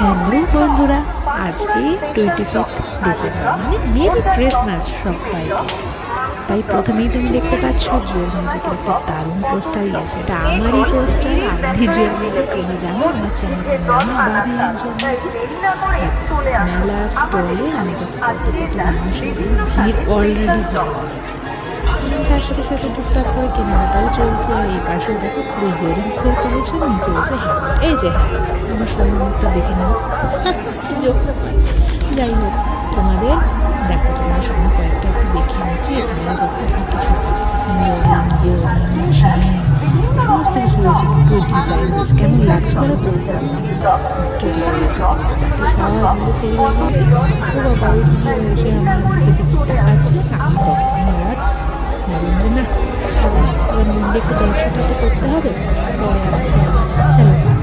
Hello বন্ধুরা, আজকে 25 December মানে মেরি ক্রিসমাস সবাইকে। তাই প্রথমেই তুমি দেখতে পাচ্ছ জুয়েল ম্যাজিকের একটা দারুণ পোস্টার। ইয়েস, এটা আমারই পোস্টার, আমি জুয়েল ম্যাজিক। তোমরা জানো আমার চ্যানেলের নাম বাবি জুয়েল ম্যাজিক। মেলার স্টলে আমি দেখো কত কত মানুষের ভিড় অলরেডি হয়ে গেছে। তার সাথে সাথে টুকটাক করে কেনাকাটাও চলছে। আর এই পাশেও দেখো পুরো ইয়ারিংসের কালেকশন, নিচে হচ্ছে হ্যান্ড। এই যে হ্যাঁ, আমার সোনার মুখটা দেখে নাও, জোকস। যাই হোক, তোমাদের দেখো, তোমার সঙ্গে কয়েকটা একটু দেখে নিচ্ছি। এখানে দেখো কিছু আছে, সমস্ত কিছু রয়েছে। পুরো ডিজাইন কেমন লাগছে বলো তো? সব মিলে সেল হয়ে গেছে। ও বাবা, ওই দিকে বসে আমার দিকে দেখাচ্ছে। আমি তখন আর ভাবলাম যে না, ছাড়ো, এবার মন্দির একটু দর্শনটা তো করতে হবে, পরে আসছে। চলো।